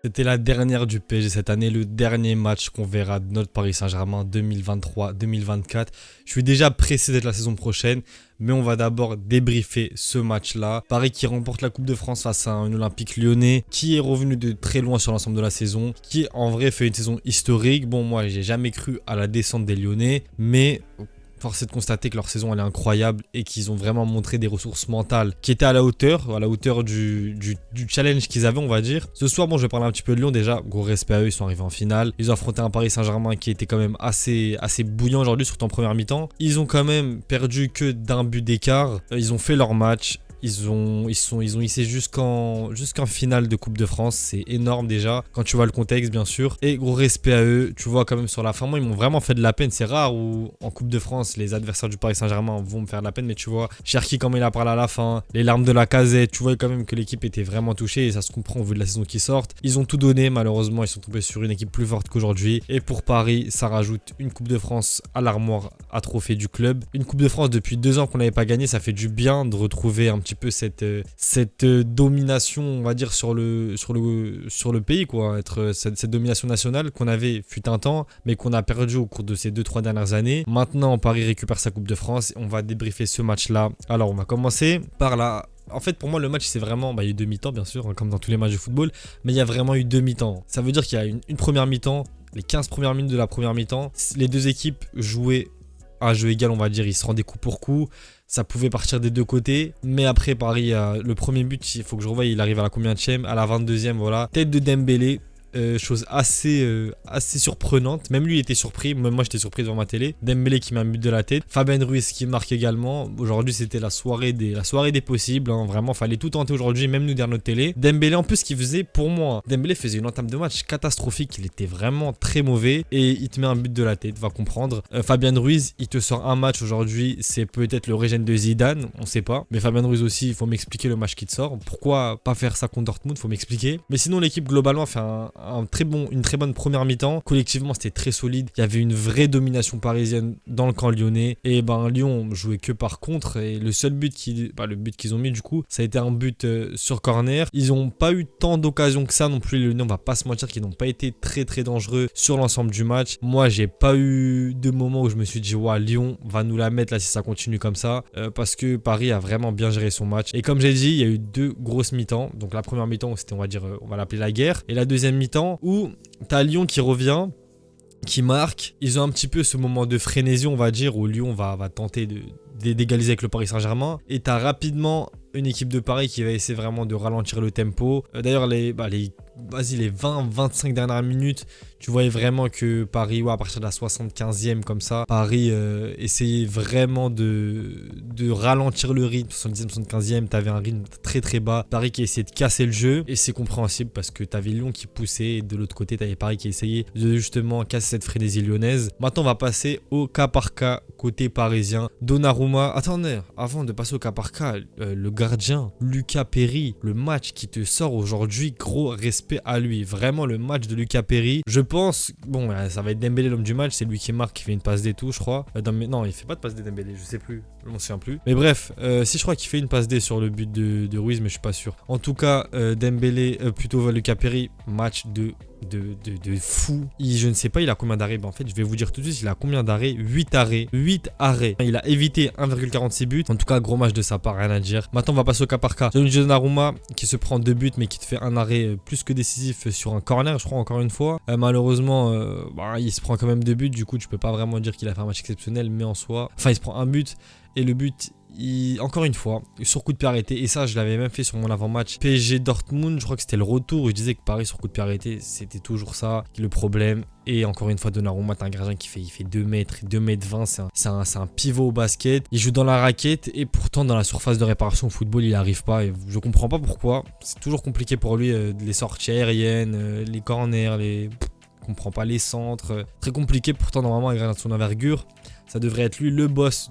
C'était la dernière du PSG cette année, le dernier match qu'on verra de notre Paris Saint-Germain 2023-2024. Je suis déjà pressé d'être la saison prochaine, mais on va d'abord débriefer ce match-là. Paris qui remporte la Coupe de France face à un Olympique Lyonnais, qui est revenu de très loin sur l'ensemble de la saison, qui en vrai fait une saison historique. Bon, moi j'ai jamais cru à la descente des Lyonnais, mais force est de constater que leur saison elle est incroyable et qu'ils ont vraiment montré des ressources mentales qui étaient à la hauteur du challenge qu'ils avaient, on va dire. Ce soir, bon, je vais parler un petit peu de Lyon déjà. Gros respect à eux, ils sont arrivés en finale. Ils ont affronté un Paris Saint-Germain qui était quand même assez bouillant aujourd'hui, surtout en première mi-temps. Ils ont quand même perdu que d'un but d'écart. Ils ont fait leur match. Ils ont hissé jusqu'en finale de Coupe de France. C'est énorme déjà, quand tu vois le contexte bien sûr. Et gros respect à eux, tu vois quand même sur la fin, moi ils m'ont vraiment fait de la peine. C'est rare où en Coupe de France, les adversaires du Paris Saint-Germain vont me faire de la peine. Mais tu vois, Cherki comment il a parlé à la fin, les larmes de Lacazette, tu vois quand même que l'équipe était vraiment touchée. Et ça se comprend au vu de la saison qui sort. Ils ont tout donné, malheureusement ils sont tombés sur une équipe plus forte qu'aujourd'hui. Et pour Paris, ça rajoute une Coupe de France à l'armoire à trophée du club. Une Coupe de France depuis 2 ans qu'on n'avait pas gagné, ça fait du bien de retrouver un petit peu cette domination, on va dire, sur le pays, quoi. Cette domination nationale qu'on avait fut un temps, mais qu'on a perdu au cours de ces 2-3 dernières années. Maintenant, Paris récupère sa Coupe de France. On va débriefer ce match-là. Alors, on va commencer par la... En fait, pour moi, le match, c'est vraiment... il y a eu 2 mi-temps, bien sûr, hein, comme dans tous les matchs de football, mais il y a vraiment eu 2 mi-temps. Ça veut dire qu'il y a une première mi-temps, les 15 premières minutes de la première mi-temps, les deux équipes jouaient à jeu égal, on va dire, ils se rendaient coup pour coup. Ça pouvait partir des deux côtés, mais après Paris, le premier but, il faut que je revoie, il arrive à la combienième, à la 22e, voilà. Tête de Dembélé, chose assez surprenante. Même lui il était surpris, même moi j'étais surpris devant ma télé. Dembélé qui met un but de la tête, Fabien Ruiz qui marque également. Aujourd'hui c'était la soirée des possibles, hein. Vraiment fallait tout tenter aujourd'hui, même nous derrière notre télé. Dembélé en plus qui faisait, pour moi, Dembélé faisait une entame de match catastrophique, il était vraiment très mauvais et il te met un but de la tête, va comprendre. Fabien Ruiz il te sort un match aujourd'hui, c'est peut-être le régène de Zidane, on sait pas, mais Fabien Ruiz aussi, il faut m'expliquer le match qui te sort, pourquoi pas faire ça contre Dortmund, faut m'expliquer. Mais sinon l'équipe globalement fait une très bonne première mi-temps. Collectivement, c'était très solide. Il y avait une vraie domination parisienne dans le camp lyonnais. Et Lyon jouait que par contre. Et le seul but le but qu'ils ont mis, du coup, ça a été un but sur corner. Ils n'ont pas eu tant d'occasions que ça non plus. Les Lyonnais, on va pas se mentir qu'ils n'ont pas été très très dangereux sur l'ensemble du match. Moi, j'ai pas eu de moment où je me suis dit, ouais, Lyon va nous la mettre là si ça continue comme ça. Parce que Paris a vraiment bien géré son match. Et comme j'ai dit, il y a eu 2 grosses mi-temps. Donc la première mi-temps, où c'était, on va dire, on va l'appeler la guerre. Et la deuxième mi-temps, où t'as Lyon qui revient, qui marque. Ils ont un petit peu ce moment de frénésie, on va dire, où Lyon va tenter d'égaliser avec le Paris Saint-Germain. Et t'as rapidement une équipe de Paris qui va essayer vraiment de ralentir le tempo. D'ailleurs, les 20-25 dernières minutes, tu voyais vraiment que Paris, à partir de la 75e comme ça, Paris essayait vraiment de ralentir le rythme. 70e, 75e, t'avais un rythme très très bas. Paris qui essayait de casser le jeu, et c'est compréhensible parce que t'avais Lyon qui poussait, et de l'autre côté t'avais Paris qui essayait de justement casser cette frénésie lyonnaise. Maintenant on va passer au cas par cas côté parisien. Donnarumma, attendez, avant de passer au cas par cas, le gardien Lucas Perry, le match qui te sort aujourd'hui, gros respect à lui. Vraiment le match de Lucas Perry, je pense, bon ça va être Dembélé l'homme du match, c'est lui qui marque, qui fait une passe des tout je crois. Non, il fait pas de passe des Dembélé, je sais plus, je m'en souviens plus. Mais bref, si je crois qu'il fait une passe D sur le but de Ruiz, mais je suis pas sûr. En tout cas, Dembélé, plutôt Lucas Perry, match de fou. Je ne sais pas il a combien d'arrêts. En fait je vais vous dire tout de suite, il a combien d'arrêts. 8 arrêts. Il a évité 1,46 buts. En tout cas gros match de sa part, rien à dire. Maintenant on va passer au cas par cas. Donnarumma qui se prend 2 buts mais qui te fait un arrêt plus que décisif sur un corner, je crois, encore une fois. Malheureusement il se prend quand même 2 buts, du coup tu peux pas vraiment dire qu'il a fait un match exceptionnel, mais en soi, enfin il se prend un but et le but, encore une fois, sur coup de pied arrêté, et ça je l'avais même fait sur mon avant-match PSG Dortmund, je crois que c'était le retour où je disais que Paris sur coup de pied arrêté c'était toujours ça le problème. Et encore une fois, Donnarumma, t'as un gardien qui fait 2 mètres, 2 mètres 20, c'est un pivot au basket. Il joue dans la raquette et pourtant dans la surface de réparation au football, il n'y arrive pas. Et je comprends pas pourquoi. C'est toujours compliqué pour lui, les sorties aériennes, les corners, je comprends pas les centres. Très compliqué, pourtant normalement, avec son envergure, ça devrait être lui le boss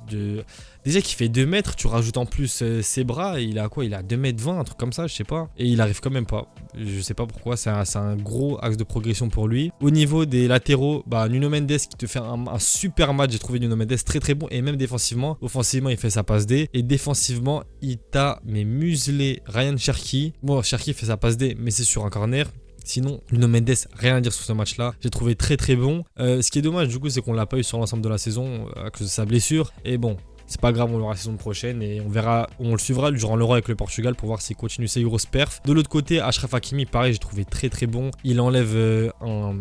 Déjà qu'il fait 2 mètres, tu rajoutes en plus ses bras, il a quoi? Il a 2 mètres 20, un truc comme ça, je sais pas. Et il arrive quand même pas. Je sais pas pourquoi, c'est un gros axe de progression pour lui. Au niveau des latéraux, Nuno Mendes qui te fait un super match. J'ai trouvé Nuno Mendes très très bon, et même défensivement. Offensivement, il fait sa passe D. Et défensivement, il t'a muselé Ryan Cherki. Bon, Cherki fait sa passe D, mais c'est sur un corner. Sinon, Nuno Mendes, rien à dire sur ce match-là. J'ai trouvé très très bon. Ce qui est dommage du coup, c'est qu'on l'a pas eu sur l'ensemble de la saison à cause de sa blessure. Et bon, c'est pas grave, on l'aura la saison prochaine et on verra, on le suivra durant l'Euro avec le Portugal pour voir s'il continue ses grosses perfs. De l'autre côté, Achraf Hakimi, pareil, j'ai trouvé très très bon. Il enlève un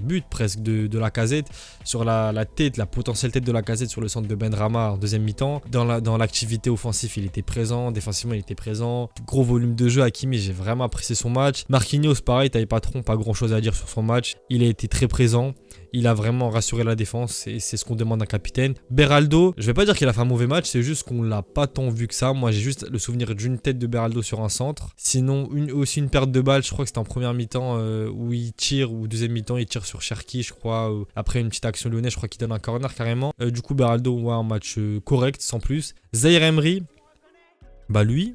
but presque de la Lacazette sur la tête, la potentielle tête de la Lacazette sur le centre de Benrahma en deuxième mi-temps. Dans l'activité offensive, il était présent, défensivement, il était présent. Gros volume de jeu, Hakimi, j'ai vraiment apprécié son match. Marquinhos, pareil, t'avais pas grand chose à dire sur son match. Il a été très présent. Il a vraiment rassuré la défense et c'est ce qu'on demande d'un capitaine. Beraldo, je vais pas dire qu'il a fait un mauvais match, c'est juste qu'on l'a pas tant vu que ça. Moi, j'ai juste le souvenir d'une tête de Beraldo sur un centre. Sinon, aussi une perte de balle, je crois que c'était en première mi-temps où il tire, ou deuxième mi-temps, il tire sur Cherki, je crois. Après une petite action lyonnaise, je crois qu'il donne un corner carrément. Du coup, Beraldo, ouais, un match correct, sans plus. Zahir Emery, bah lui,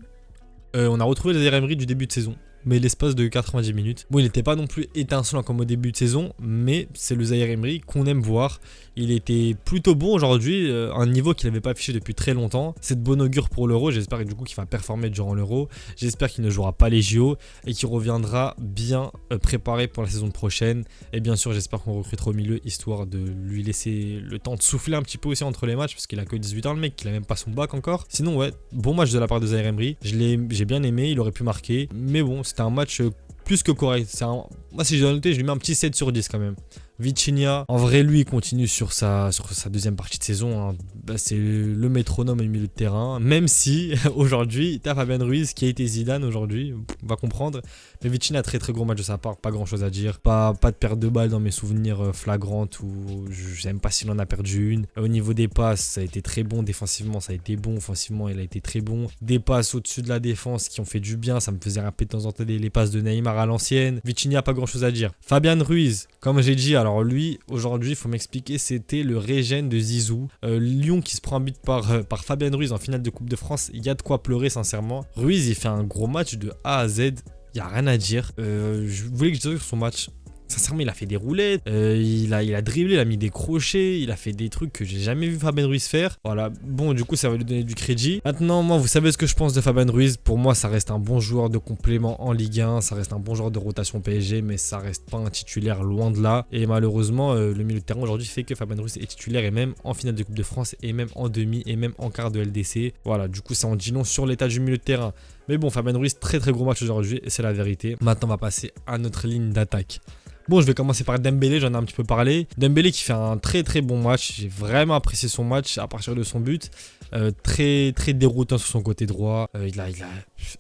on a retrouvé le Zahir Emery du début de saison. Mais l'espace de 90 minutes. Bon, il n'était pas non plus étincelant comme au début de saison, mais c'est le Zahir Emery qu'on aime voir. Il était plutôt bon aujourd'hui, un niveau qu'il n'avait pas affiché depuis très longtemps. C'est de bon augure pour l'Euro, j'espère du coup qu'il va performer durant l'Euro. J'espère qu'il ne jouera pas les JO et qu'il reviendra bien préparé pour la saison prochaine. Et bien sûr, j'espère qu'on recrutera au milieu, histoire de lui laisser le temps de souffler un petit peu aussi entre les matchs, parce qu'il a que 18 ans le mec, il a même pas son bac encore. Sinon ouais, bon match de la part de Zahir Emery. J'ai bien aimé, il aurait pu marquer, mais bon, c'était un match plus que correct. Moi, si je dois noter, je lui mets un petit 7 sur 10 quand même. Vitinha, en vrai, lui, il continue sur sa deuxième partie de saison. Hein. Bah, c'est le métronome au milieu de terrain. Même si, aujourd'hui, t'as Fabien Ruiz qui a été Zidane aujourd'hui. On va comprendre. Mais Vitinha, très très gros match de sa part. Pas grand chose à dire. Pas de perte de balle dans mes souvenirs flagrantes. Ou je sais même pas s'il en a perdu une. Au niveau des passes, ça a été très bon. Défensivement, ça a été bon. Offensivement, il a été très bon. Des passes au-dessus de la défense qui ont fait du bien. Ça me faisait rappeler de temps en temps les passes de Neymar à l'ancienne. Vitinha, pas grand chose à dire. Fabien Ruiz, comme j'ai dit, alors lui, aujourd'hui, il faut m'expliquer, c'était le régène de Zizou. Lyon qui se prend un but par Fabien Ruiz en finale de Coupe de France, il y a de quoi pleurer sincèrement. Ruiz, il fait un gros match de A à Z, il n'y a rien à dire. Je voulais que je dise sur son match. Sincèrement, il a fait des roulettes, il a dribblé, il a mis des crochets, il a fait des trucs que j'ai jamais vu Fabien Ruiz faire. Voilà, bon, du coup, ça va lui donner du crédit. Maintenant, moi, vous savez ce que je pense de Fabien Ruiz. Pour moi, ça reste un bon joueur de complément en Ligue 1, ça reste un bon joueur de rotation PSG, mais ça reste pas un titulaire, loin de là. Et malheureusement, le milieu de terrain aujourd'hui fait que Fabien Ruiz est titulaire, et même en finale de Coupe de France, et même en demi, et même en quart de LDC. Voilà, du coup, ça en dit long sur l'état du milieu de terrain. Mais bon, Fabien Ruiz, très très gros match aujourd'hui, et c'est la vérité. Maintenant, on va passer à notre ligne d'attaque. Bon, je vais commencer par Dembélé, j'en ai un petit peu parlé. Dembélé qui fait un très très bon match. J'ai vraiment apprécié son match à partir de son but. Très très déroutant sur son côté droit. Il a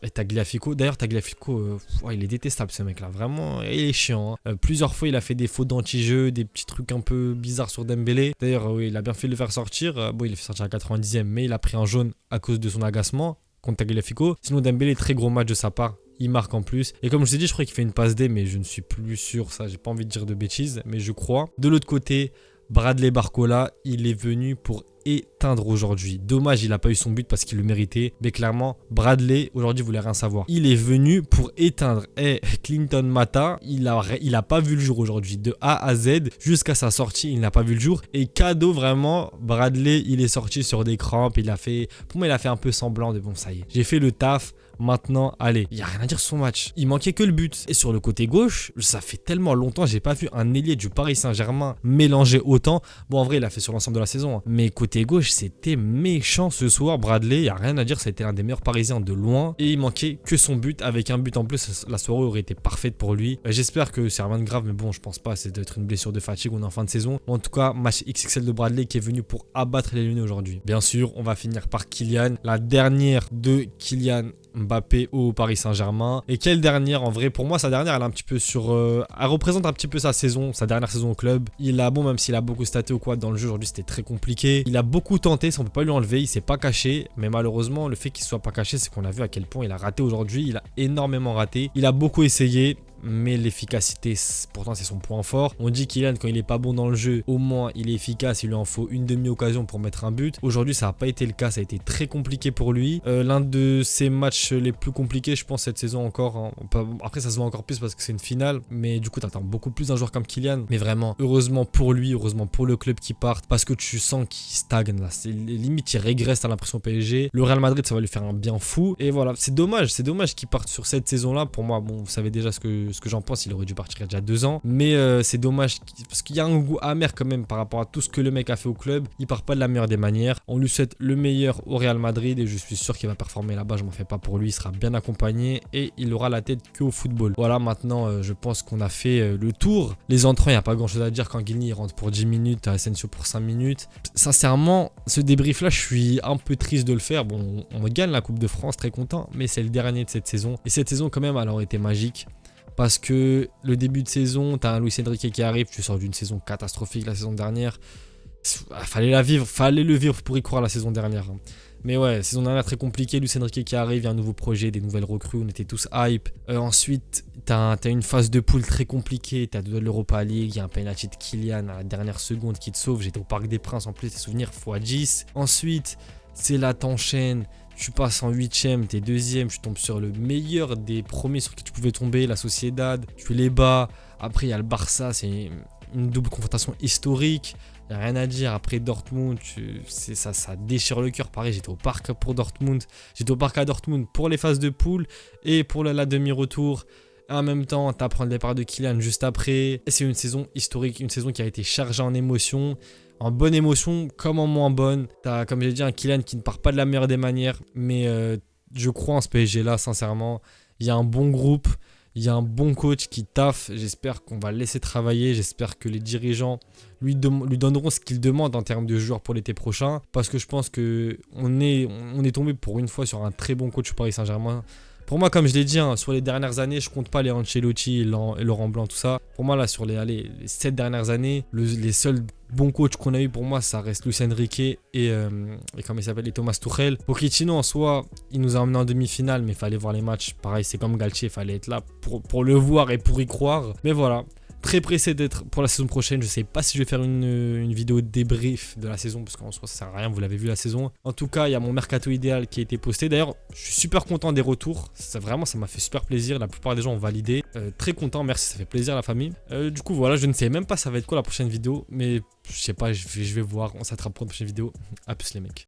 Tagliafico. D'ailleurs, Tagliafico, il est détestable ce mec là. Vraiment, il est chiant. Hein. Plusieurs fois, il a fait des fautes d'anti-jeu, des petits trucs un peu bizarres sur Dembélé. D'ailleurs, il a bien fait de le faire sortir. Bon, il l'a fait sortir à 90e, mais il a pris un jaune à cause de son agacement contre Tagliafico. Sinon, Dembélé, très gros match de sa part. Il marque en plus. Et comme je vous ai dit, je crois qu'il fait une passe D, mais je ne suis plus sûr. Ça, j'ai pas envie de dire de bêtises, mais je crois. De l'autre côté, Bradley Barcola, il est venu pour éteindre aujourd'hui. Dommage, il n'a pas eu son but parce qu'il le méritait. Mais clairement, Bradley, aujourd'hui, voulait rien savoir. Il est venu pour éteindre. Et Clinton Mata, il a pas vu le jour aujourd'hui. De A à Z, jusqu'à sa sortie, il n'a pas vu le jour. Et cadeau, vraiment, Bradley, il est sorti sur des crampes. Pour moi, il a fait un peu semblant de bon, ça y est. J'ai fait le taf. Maintenant, allez, il n'y a rien à dire sur son match. Il manquait que le but. Et sur le côté gauche, ça fait tellement longtemps, j'ai pas vu un ailier du Paris Saint-Germain mélanger autant. Bon, en vrai, il a fait sur l'ensemble de la saison. Hein. Mais côté gauche, c'était méchant ce soir. Bradley, il n'y a rien à dire, ça a été l'un des meilleurs Parisiens de loin. Et il manquait que son but. Avec un but en plus, la soirée aurait été parfaite pour lui. J'espère que c'est rien de grave, mais bon, je pense pas. C'est d'être une blessure de fatigue, on est en fin de saison. En tout cas, match XXL de Bradley qui est venu pour abattre les Lyonnais aujourd'hui. Bien sûr, on va finir par Kylian. La dernière de Kylian Mbappé au Paris Saint-Germain. Et quelle dernière, en vrai, pour moi, sa dernière, elle est un petit peu elle représente un petit peu sa dernière saison au club. Même s'il a beaucoup staté ou quoi dans le jeu, aujourd'hui, c'était très compliqué. Il a beaucoup tenté, ça on peut pas lui enlever, il s'est pas caché. Mais malheureusement, le fait qu'il soit pas caché, c'est qu'on a vu à quel point il a raté aujourd'hui. Il a énormément raté. Il a beaucoup essayé. Mais l'efficacité, pourtant c'est son point fort. On dit Kylian, quand il est pas bon dans le jeu, au moins il est efficace, il lui en faut une demi-occasion pour mettre un but. Aujourd'hui ça n'a pas été le cas, ça a été très compliqué pour lui. L'un de ses matchs les plus compliqués je pense cette saison encore. Hein. Après ça se voit encore plus parce que c'est une finale, mais du coup t'attends beaucoup plus d'un joueur comme Kylian. Mais vraiment, heureusement pour lui, heureusement pour le club qui part, parce que tu sens qu'il stagne là. C'est limite il régresse, à l'impression PSG. Le Real Madrid ça va lui faire un bien fou. Et voilà, c'est dommage qu'il parte sur cette saison là. Pour moi, bon, vous savez déjà ce que ce que j'en pense, il aurait dû partir il y a déjà 2 ans. Mais c'est dommage parce qu'il y a un goût amer quand même par rapport à tout ce que le mec a fait au club. Il part pas de la meilleure des manières. On lui souhaite le meilleur au Real Madrid et je suis sûr qu'il va performer là-bas. Je m'en fais pas pour lui. Il sera bien accompagné et il aura la tête que au football. Voilà, maintenant, je pense qu'on a fait le tour. Les entrants, il n'y a pas grand-chose à dire. Quand Guigny rentre pour 10 minutes, Asensio pour 5 minutes. Sincèrement, ce débrief-là, je suis un peu triste de le faire. Bon, on gagne la Coupe de France, très content, mais c'est le dernier de cette saison. Et cette saison, quand même, elle aurait été magique. Parce que le début de saison, tu as un Luis Enrique qui arrive, tu sors d'une saison catastrophique la saison dernière. Fallait la vivre, fallait le vivre pour y croire la saison dernière. Mais ouais, saison dernière très compliquée, Luis Enrique qui arrive, il y a un nouveau projet, des nouvelles recrues, on était tous hype. Ensuite, t'as une phase de poule très compliquée, t'as de l'Europa League, il y a un penalty de Kylian à la dernière seconde qui te sauve, j'étais au Parc des Princes en plus, tes souvenirs x10. Ensuite, c'est là, t'enchaînes. Tu passes en 8ème, t'es 2ème, tu tombes sur le meilleur des premiers sur qui tu pouvais tomber, la Sociedad, tu les bats. Après, il y a le Barça, c'est une double confrontation historique. Il n'y a rien à dire. Après Dortmund, ça déchire le cœur. Pareil, j'étais au parc pour Dortmund. J'étais au parc à Dortmund pour les phases de poule et pour la demi-retour. En même temps, tu apprends le départ de Kylian juste après. Et c'est une saison historique, une saison qui a été chargée en émotions. En bonne émotion comme en moins bonne. T'as, comme j'ai dit, un Kylian qui ne part pas de la meilleure des manières. Mais je crois en ce PSG là, sincèrement. Il y a un bon groupe. Il y a un bon coach qui taffe. J'espère qu'on va le laisser travailler. J'espère que les dirigeants lui donneront ce qu'il demande en termes de joueurs pour l'été prochain. Parce que je pense qu'on est tombé pour une fois sur un très bon coach au Paris Saint-Germain. Pour moi, comme je l'ai dit, sur les dernières années, je compte pas les Ancelotti et Laurent Blanc, tout ça. Pour moi, là, sur les 7 dernières années, les seuls bons coachs qu'on a eu pour moi, ça reste Luis Enrique et comment il s'appelle, et Thomas Tuchel. Pochettino, en soi, il nous a emmenés en demi-finale, mais il fallait voir les matchs. Pareil, c'est comme Galtier, il fallait être là pour le voir et pour y croire. Mais voilà. Très pressé d'être pour la saison prochaine. Je sais pas si je vais faire une vidéo débrief de la saison parce qu'en soi ça sert à rien, vous l'avez vu la saison. En tout cas, il y a mon mercato idéal qui a été posté. D'ailleurs, je suis super content des retours. Ça m'a fait super plaisir. La plupart des gens ont validé. Très content, merci, ça fait plaisir à la famille. Du coup, voilà, je ne sais même pas ça va être quoi la prochaine vidéo, mais je sais pas, je vais voir. On s'attrape pour une prochaine vidéo. A plus les mecs.